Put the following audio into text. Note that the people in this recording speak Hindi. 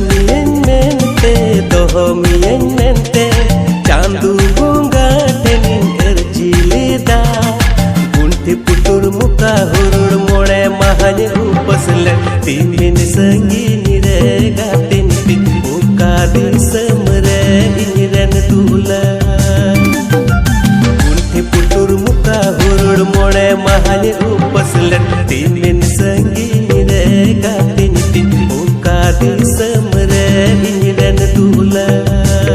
मियन मेनते दोहो मियन मेनते चांदू बुंगा टेनिन अर्जीलेदा गुंठी पुटुर मुका हुरुर मोड़े महान उपसल तीन संगीनी रे गातिन पिन मुका दिसम रे इनिरन दूला गुंठी पुटुर मुका हुरुर मोड़े महान उपसल तीन संगीनी रे गातिन पिन मुका दिसम